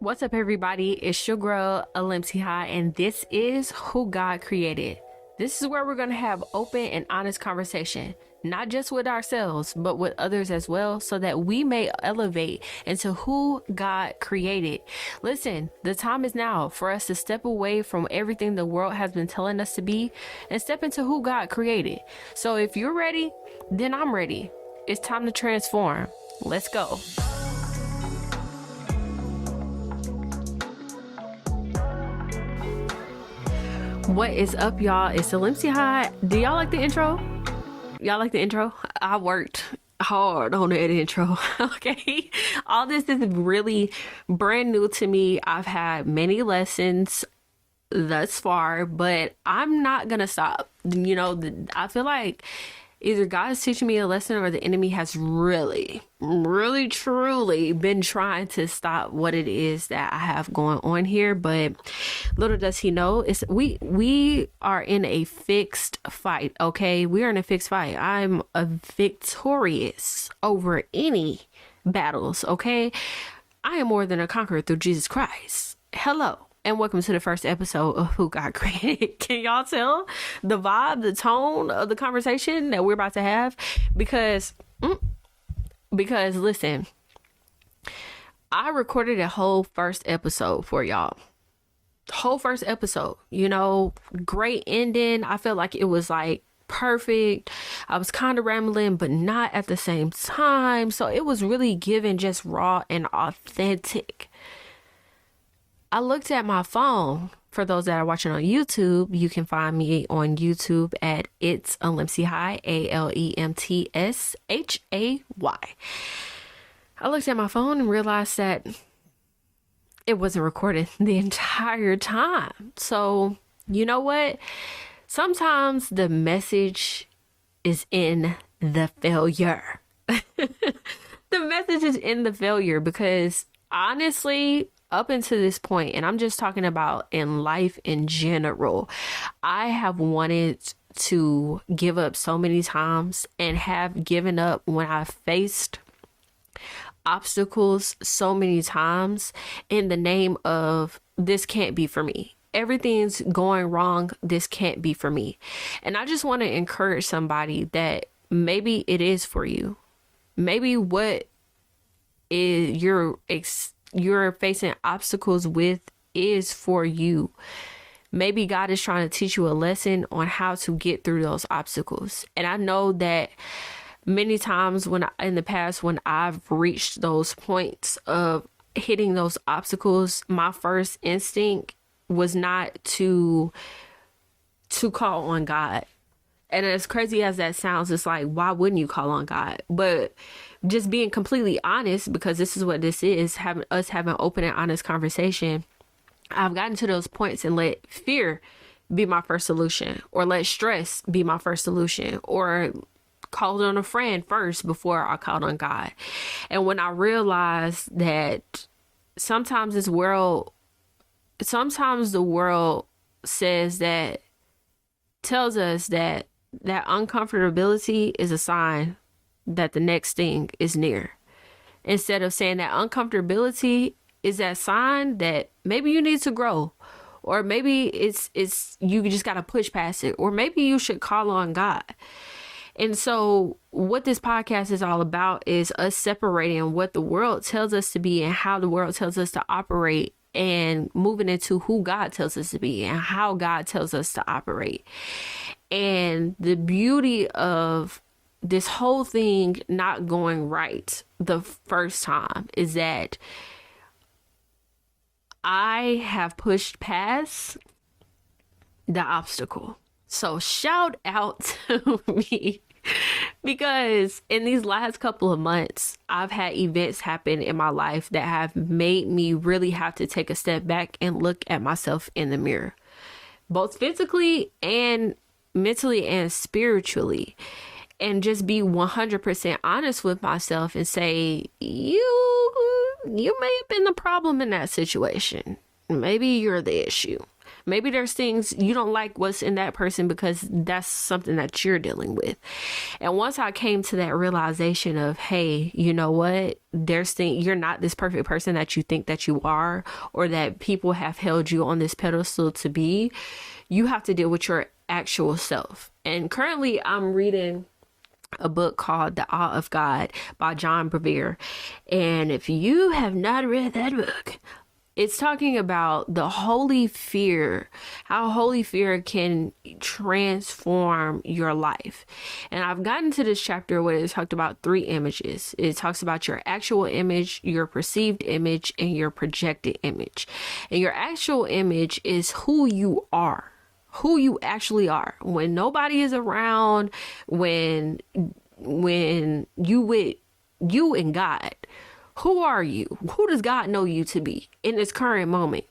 What's up, everybody? It's your girl, Alimsi High, and this is Who God Created. This is where we're going to have open and honest conversation, not just with ourselves, but with others as well, so that we may elevate into who God created. Listen, the time is now for us to step away from everything the world has been telling us to be and step into who God created. So if you're ready, then I'm ready. It's time to transform. Let's go. What is up, y'all? It's Alimsi High. Do y'all like the intro? Y'all like the intro? I worked hard on that intro. Okay. All this is really brand new to me. I've had many lessons thus far, but I'm not gonna stop. I feel like either God is teaching me a lesson or the enemy has really, truly been trying to stop what it is that I have going on here. But little does he know, we are in a fixed fight, okay? We are in a fixed fight. I'm a victorious over any battles, okay? I am more than a conqueror through Jesus Christ. Hello. And welcome to the first episode of Who God Created. Can y'all tell the vibe, the tone of the conversation that we're about to have? Because listen, I recorded a whole first episode for y'all. Whole first episode, great ending. I felt like it was like perfect. I was kind of rambling, but not at the same time. So it was really given just raw and authentic. I looked at my phone. For those that are watching on YouTube, you can find me on YouTube at It's Alimsi High, ALEMTSHAY. I looked at my phone and realized that it wasn't recorded the entire time. So, you know what? Sometimes the message is in the failure. The message is in the failure because honestly, up until this point, and I'm just talking about in life in general, I have wanted to give up so many times and have given up when I faced obstacles so many times in the name of this can't be for me. Everything's going wrong. This can't be for me. And I just want to encourage somebody that maybe it is for you. Maybe what is you're facing obstacles with is for you. Maybe God is trying to teach you a lesson on how to get through those obstacles. And I know that many times in the past, when I've reached those points of hitting those obstacles, my first instinct was not to call on God. And as crazy as that sounds, it's like, why wouldn't you call on God? But just being completely honest, because this is what this is, having open and honest conversation, I've gotten to those points and let fear be my first solution, or let stress be my first solution, or called on a friend first before I called on God. And when I realized that sometimes the world tells us that uncomfortability is a sign that the next thing is near, instead of saying that uncomfortability is that sign that maybe you need to grow, or maybe it's you just got to push past it, or maybe you should call on God. And so what this podcast is all about is us separating what the world tells us to be and how the world tells us to operate, and moving into who God tells us to be and how God tells us to operate. And the beauty of this whole thing not going right the first time is that I have pushed past the obstacle. So shout out to me, because in these last couple of months, I've had events happen in my life that have made me really have to take a step back and look at myself in the mirror, both physically and mentally and spiritually, and just be 100% honest with myself and say, you may have been the problem in that situation. Maybe you're the issue. Maybe there's things you don't like what's in that person because that's something that you're dealing with. And once I came to that realization of, hey, you know what? You're not this perfect person that you think that you are, or that people have held you on this pedestal to be. You have to deal with your actual self. And currently I'm reading a book called The Awe of God by John Bevere. And if you have not read that book, it's talking about the holy fear, how holy fear can transform your life. And I've gotten to this chapter where it talked about 3 images. It talks about your actual image, your perceived image, and your projected image. And your actual image is who you are, who you actually are. When nobody is around, when you with you and God, who are you? Who does God know you to be in this current moment?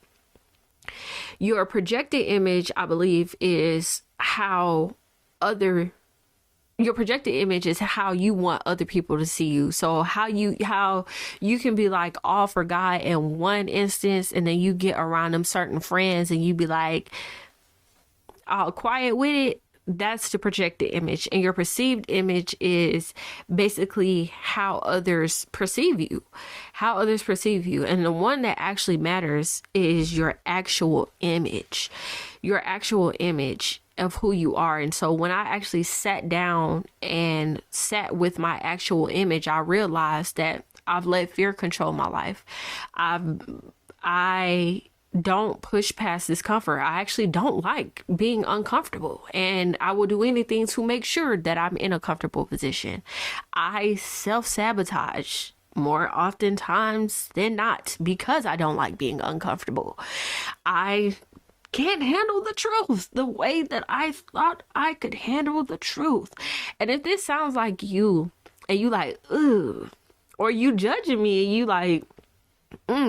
Your projected image, I believe, is how your projected image is how you want other people to see you. So how you can be like all for God in one instance, and then you get around them certain friends and you be like all quiet with it. That's the projected image. And your perceived image is basically how others perceive you. And the one that actually matters is your actual image of who you are. And so when I actually sat down and sat with my actual image, I realized that I've let fear control my life. I don't push past discomfort. I actually don't like being uncomfortable, and I will do anything to make sure that I'm in a comfortable position. I self-sabotage more oftentimes than not because I don't like being uncomfortable. I can't handle the truth the way that I thought I could handle the truth. And if this sounds like you, and you like, ugh, or you judging me and you like,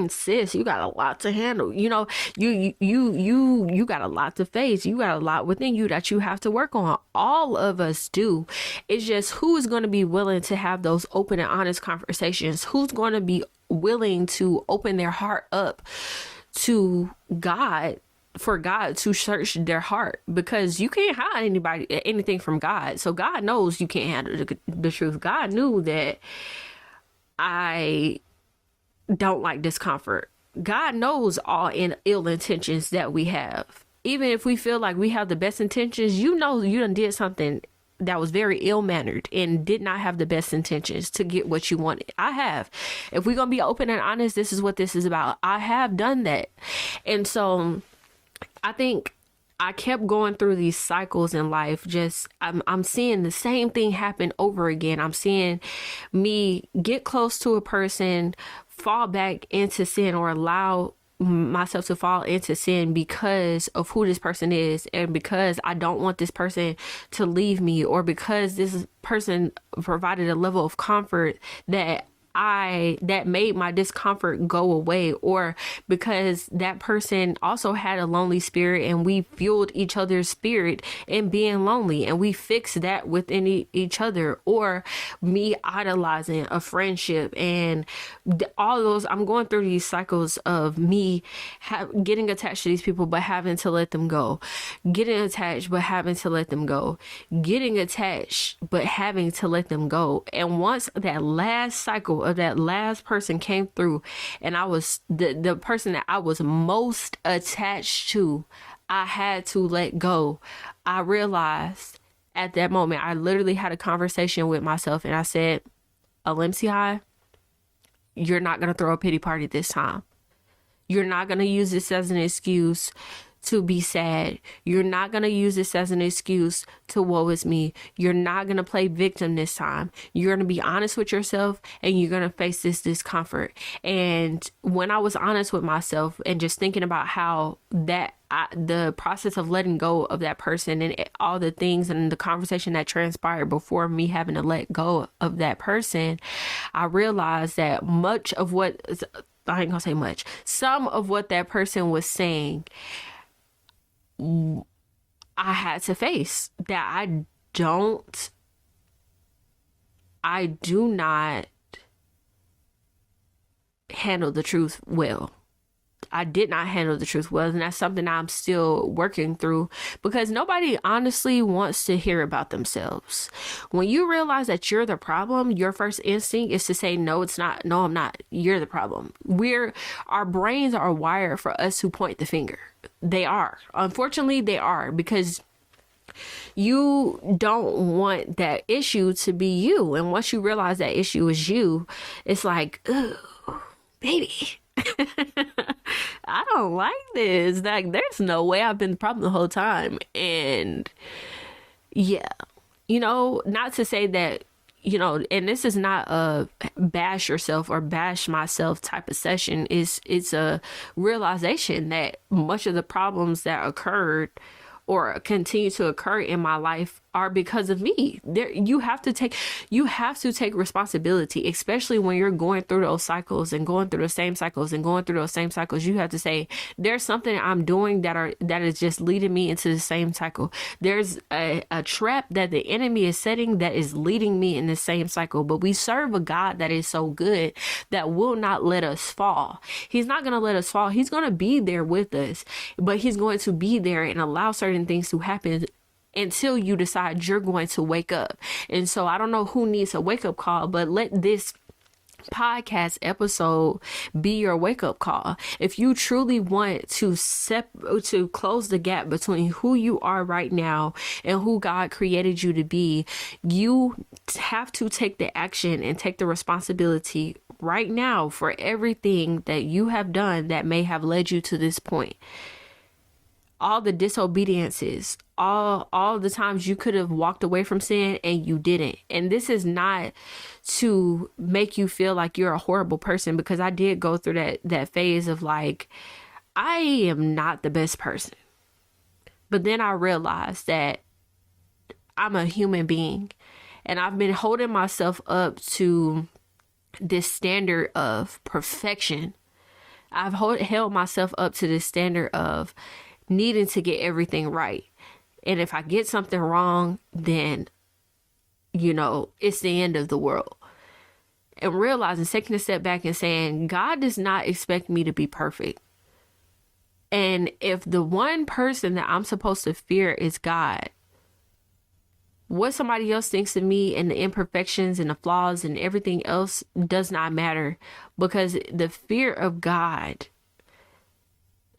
sis, you got a lot to handle. You know, you got a lot to face. You got a lot within you that you have to work on. All of us do. It's just who is going to be willing to have those open and honest conversations? Who's going to be willing to open their heart up to God, for God to search their heart? Because you can't hide anything from God. So God knows you can't handle the truth. God knew that I don't like discomfort. God knows all ill intentions that we have. Even if we feel like we have the best intentions, you know you done did something that was very ill-mannered and did not have the best intentions to get what you wanted. I have. If we're going to be open and honest, this is what this is about. I have done that. And so I think I kept going through these cycles in life. I'm seeing the same thing happen over again. I'm seeing me get close to a person, fall back into sin, or allow myself to fall into sin because of who this person is, and because I don't want this person to leave me, or because this person provided a level of comfort that made my discomfort go away, or because that person also had a lonely spirit and we fueled each other's spirit in being lonely, and we fixed that within each other, or me idolizing a friendship, and all those. I'm going through these cycles of me getting attached to these people but having to let them go, getting attached but having to let them go, getting attached but having to let them go. And once that last cycle of that last person came through, and I was the person that I was most attached to, I had to let go. I realized at that moment, I literally had a conversation with myself, and I said, Alimsi, you're not going to throw a pity party this time. You're not going to use this as an excuse to be sad. You're not going to use this as an excuse to woe is me. You're not going to play victim this time. You're going to be honest with yourself, and you're going to face this discomfort. And when I was honest with myself and just thinking about how the process of letting go of that person and all the things and the conversation that transpired before me having to let go of that person, I realized that some of what that person was saying, I had to face. That I do not handle the truth well. I did not handle the truth well. And that's something I'm still working through, because nobody honestly wants to hear about themselves. When you realize that you're the problem, your first instinct is to say, no, it's not. No, I'm not. You're the problem. Our brains are wired for us to point the finger. They are. Unfortunately, they are, because you don't want that issue to be you. And once you realize that issue is you, it's like, oh, baby, I don't like this. Like, there's no way I've been the problem the whole time. And yeah, not to say that, and this is not a bash yourself or bash myself type of session. It's a realization that much of the problems that occurred or continue to occur in my life are because of me. You have to take responsibility, especially when you're going through those cycles and going through the same cycles and going through those same cycles. You have to say, there's something I'm doing that is just leading me into the same cycle. There's a trap that the enemy is setting that is leading me in the same cycle. But we serve a God that is so good that will not let us fall. He's not going to let us fall. He's going to be there with us, but he's going to be there and allow certain things to happen until you decide you're going to wake up. And so I don't know who needs a wake up call, but let this podcast episode be your wake up call. If you truly want to close the gap between who you are right now and who God created you to be, you have to take the action and take the responsibility right now for everything that you have done that may have led you to this point. All the disobediences, all the times you could have walked away from sin and you didn't. And this is not to make you feel like you're a horrible person, because I did go through that phase of like, I am not the best person. But then I realized that I'm a human being, and I've been holding myself up to this standard of perfection. I've held myself up to this standard of needing to get everything right. And if I get something wrong, then, it's the end of the world. And realizing, taking a step back and saying, God does not expect me to be perfect. And if the one person that I'm supposed to fear is God, what somebody else thinks of me and the imperfections and the flaws and everything else does not matter, because the fear of God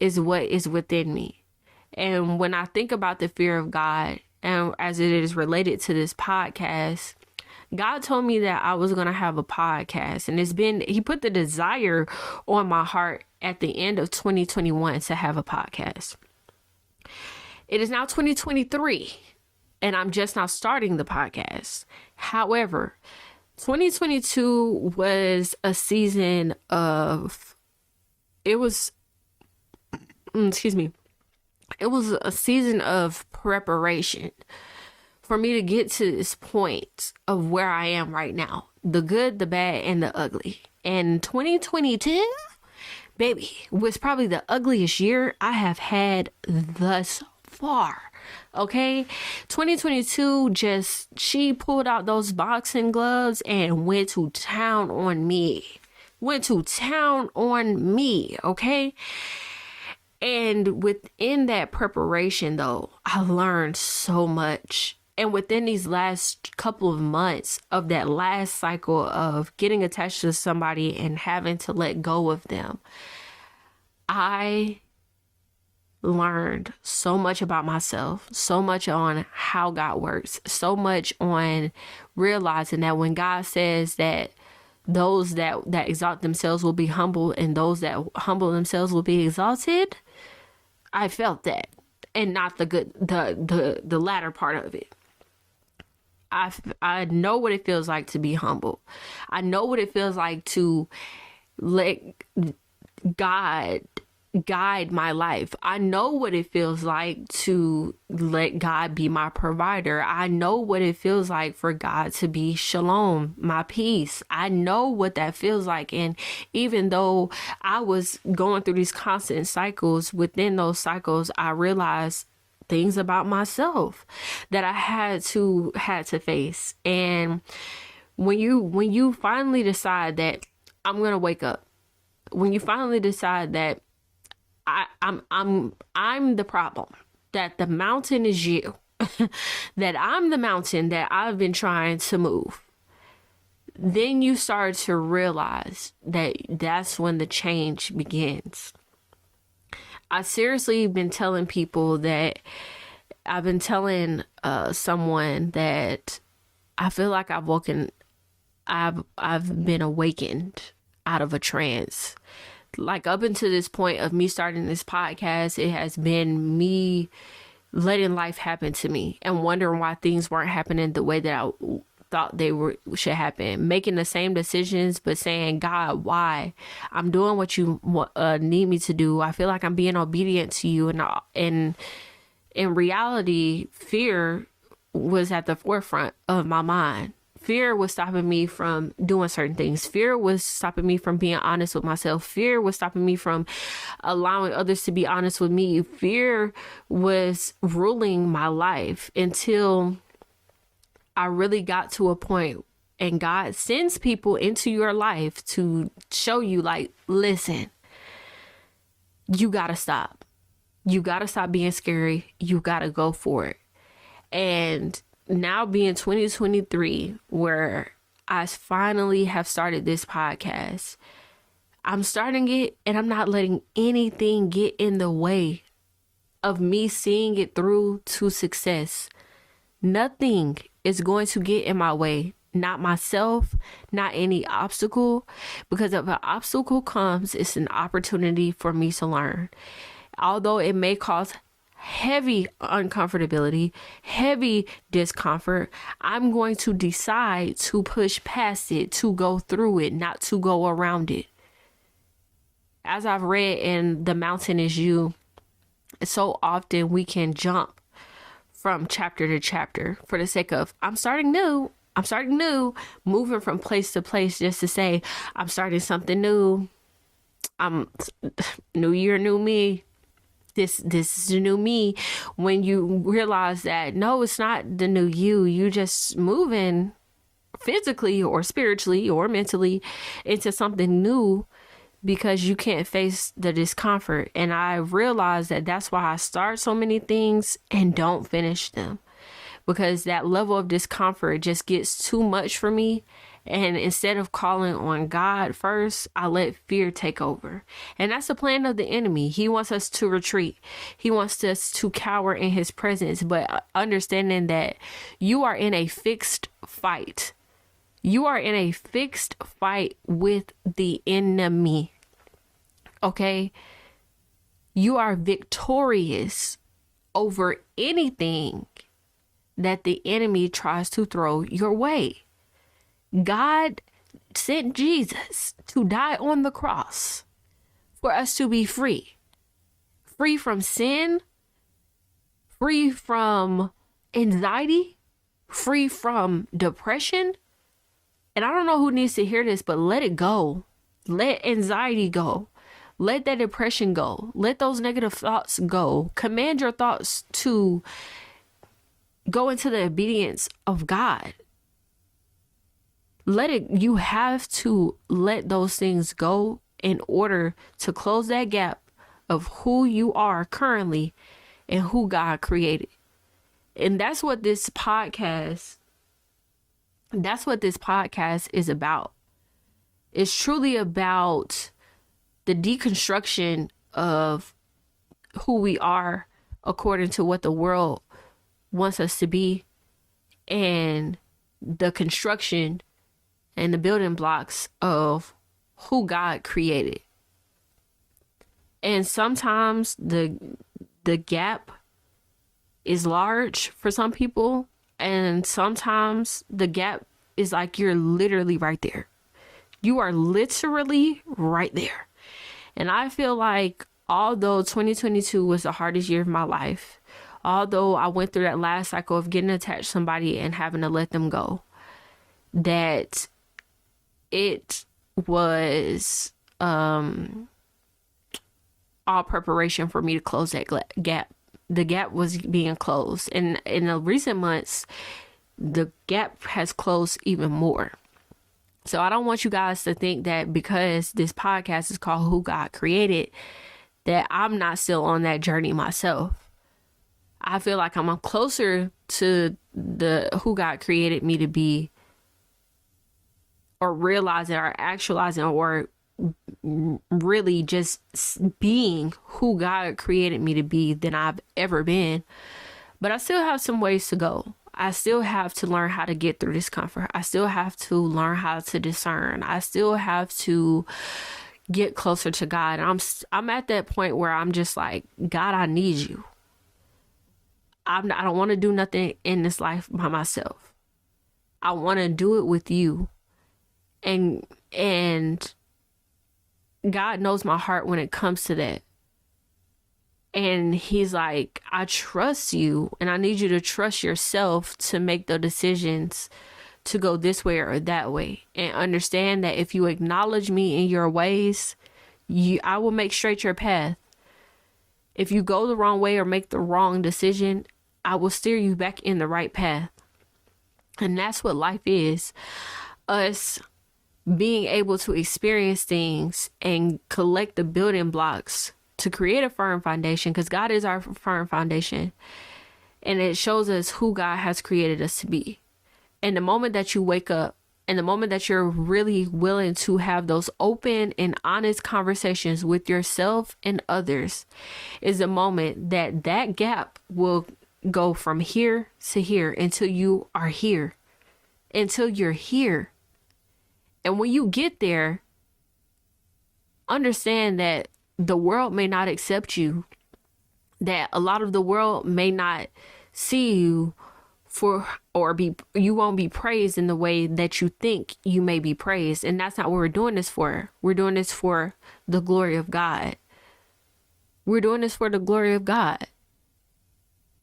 is what is within me. And when I think about the fear of God, and as it is related to this podcast, God told me that I was going to have a podcast, and he put the desire on my heart at the end of 2021 to have a podcast. It is now 2023, and I'm just now starting the podcast. However, 2022 was a season of, it was a season of preparation for me to get to this point of where I am right now. The good, the bad, and the ugly. And 2022, baby, was probably the ugliest year I have had thus far. Okay, 2022, she pulled out those boxing gloves and went to town on me. Okay? And within that preparation, though, I learned so much. And within these last couple of months of that last cycle of getting attached to somebody and having to let go of them, I learned so much about myself, so much on how God works, so much on realizing that when God says that those that exalt themselves will be humble and those that humble themselves will be exalted, I felt that, and not the latter part of it. I know what it feels like to be humble. I know what it feels like to let God guide my life. I know what it feels like to let God be my provider. I know what it feels like for God to be shalom, my peace. I know what that feels like. And even though I was going through these constant cycles, within those cycles, I realized things about myself that I had to face. And when you finally decide that I'm going to wake up, when you finally decide that I'm the problem, that the mountain is you, that I'm the mountain that I've been trying to move, then you start to realize that that's when the change begins. I seriously been telling people that I've been telling someone that I feel like I've been awakened out of a trance. Like, up until this point of me starting this podcast, it has been me letting life happen to me and wondering why things weren't happening the way that I thought they should happen, making the same decisions but saying, God, why? I'm doing what you need me to do. I feel like I'm being obedient to you, and in reality, fear was at the forefront of my mind. Fear was stopping me from doing certain things. Fear was stopping me from being honest with myself. Fear was stopping me from allowing others to be honest with me. Fear was ruling my life until I really got to a point, and God sends people into your life to show you, like, listen, you gotta stop. You gotta stop being scary. You gotta go for it. And now being 2023, where I finally have started this podcast, I'm starting it and I'm not letting anything get in the way of me seeing it through to success. Nothing is going to get in my way. Not myself, not any obstacle, because if an obstacle comes, it's an opportunity for me to learn. Although it may cause heavy uncomfortability, heavy discomfort, I'm going to decide to push past it, to go through it, not to go around it. As I've read in The Mountain Is You, so often we can jump from chapter to chapter for the sake of, I'm starting new, moving from place to place just to say, I'm starting something new. I'm new year, new me. This is the new me. When you realize that, no, it's not the new you. You just moving physically or spiritually or mentally into something new because you can't face the discomfort. And I realized that that's why I start so many things and don't finish them, because that level of discomfort just gets too much for me. And instead of calling on God first, I let fear take over. And that's the plan of the enemy. He wants us to retreat. He wants us to cower in his presence. But understanding that you are in a fixed fight. You are in a fixed fight with the enemy. Okay? You are victorious over anything that the enemy tries to throw your way. God sent Jesus to die on the cross for us to be free. Free from sin, free from anxiety, free from depression. And I don't know who needs to hear this, but let it go. Let anxiety go. Let that depression go. Let those negative thoughts go. Command your thoughts to go into the obedience of God. You have to let those things go in order to close that gap of who you are currently and who God created. And that's what this podcast is about. It's truly about the deconstruction of who we are according to what the world wants us to be, and the construction and the building blocks of who God created. And sometimes the gap is large for some people, and sometimes the gap is like you're literally right there. You are literally right there. And I feel like although 2022 was the hardest year of my life, although I went through that last cycle of getting attached to somebody and having to let them go, that it was all preparation for me to close that gap. The gap was being closed. And in the recent months, the gap has closed even more. So I don't want you guys to think that because this podcast is called Who God Created, that I'm not still on that journey myself. I feel like I'm closer to who God created me to be, or realizing or actualizing or really just being who God created me to be than I've ever been. But I still have some ways to go. I still have to learn how to get through discomfort. I still have to learn how to discern. I still have to get closer to God. I'm at that point where I'm just like, God, I need you. I don't want to do nothing in this life by myself. I want to do it with you. And God knows my heart when it comes to that. And he's like, I trust you, and I need you to trust yourself to make the decisions to go this way or that way. And understand that if you acknowledge me in your ways, I will make straight your path. If you go the wrong way or make the wrong decision, I will steer you back in the right path. And that's what life is. Us being able to experience things and collect the building blocks to create a firm foundation, because God is our firm foundation. And it shows us who God has created us to be. And the moment that you wake up, and the moment that you're really willing to have those open and honest conversations with yourself and others, is the moment that gap will go from here to here until you are here, until you're here. And when you get there, understand that the world may not accept you, that a lot of the world may not see you you won't be praised in the way that you think you may be praised. And that's not what we're doing this for. We're doing this for the glory of God. We're doing this for the glory of God.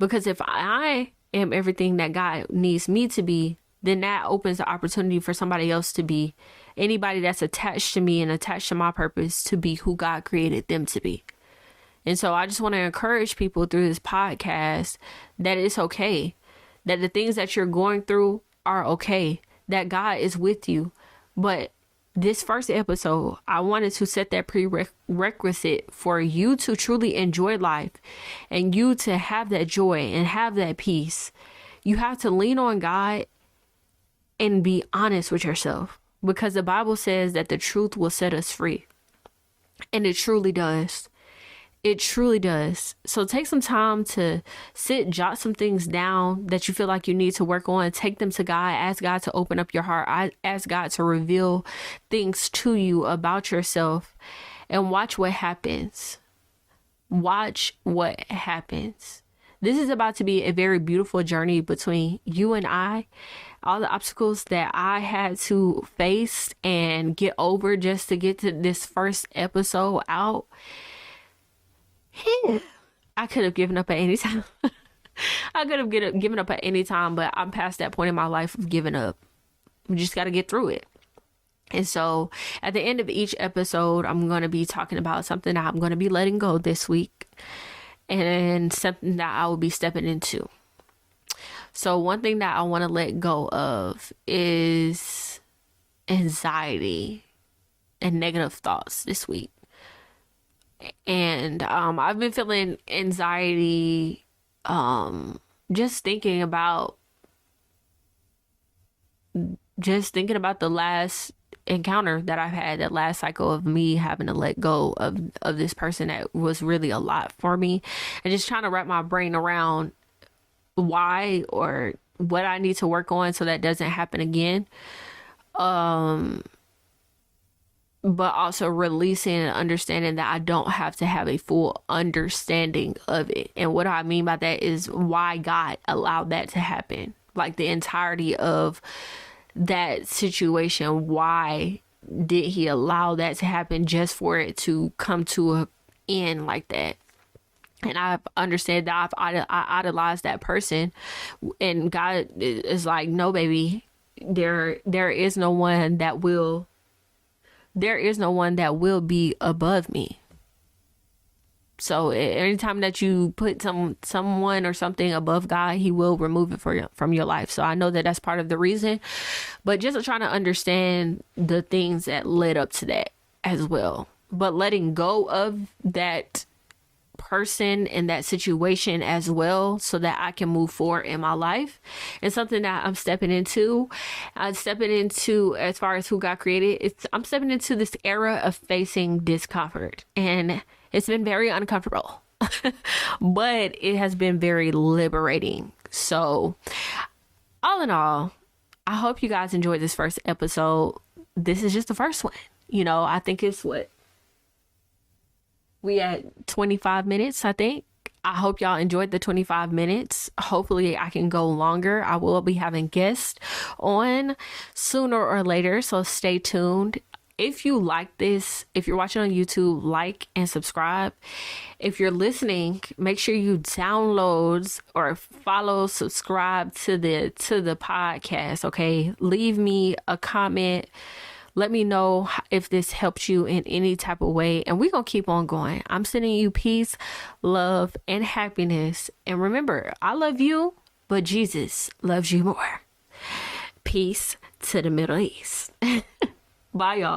Because if I am everything that God needs me to be, then that opens the opportunity for somebody else to be, anybody that's attached to me and attached to my purpose, to be who God created them to be. And so I just want to encourage people through this podcast that it's okay, that the things that you're going through are okay, that God is with you. But this first episode, I wanted to set that prerequisite for you to truly enjoy life and you to have that joy and have that peace. You have to lean on God and be honest with yourself, because the Bible says that the truth will set us free. And it truly does. It truly does. So take some time to sit, jot some things down that you feel like you need to work on. Take them to God. Ask God to open up your heart. Ask God to reveal things to you about yourself, and watch what happens. Watch what happens. This is about to be a very beautiful journey between you and I. All the obstacles that I had to face and get over just to get to this first episode out. I could have given up at any time. I could have given up at any time, but I'm past that point in my life of giving up. We just got to get through it. And so at the end of each episode, I'm going to be talking about something that I'm going to be letting go this week, and something that I will be stepping into. So one thing that I want to let go of is anxiety and negative thoughts this week. And I've been feeling anxiety just thinking about the last encounter that I've had, that last cycle of me having to let go of this person that was really a lot for me, and just trying to wrap my brain around why or what I need to work on so that doesn't happen again. But also releasing and understanding that I don't have to have a full understanding of it. And what I mean by that is why God allowed that to happen. Like the entirety of that situation. Why did he allow that to happen just for it to come to an end like that? And I understand that I idolized that person. And God is like, no, baby, there is no one that will be above me. So anytime that you put someone or something above God, he will remove it from your life. So I know that that's part of the reason, but just trying to understand the things that led up to that as well. But letting go of that person in that situation as well, so that I can move forward in my life. And something that I'm stepping into as far as who God created, I'm stepping into this era of facing discomfort, and it's been very uncomfortable. But it has been very liberating. So all in all, I hope you guys enjoyed this first episode. This is just the first one. I think it's we at 25 minutes, I think. I hope y'all enjoyed the 25 minutes. Hopefully I can go longer. I will be having guests on sooner or later, so stay tuned. If you like this, if you're watching on YouTube, like and subscribe. If you're listening, make sure you download or follow, subscribe to the podcast, okay? Leave me a comment. Let me know if this helped you in any type of way, and we're going to keep on going. I'm sending you peace, love, and happiness. And remember, I love you, but Jesus loves you more. Peace to the Middle East. Bye, y'all.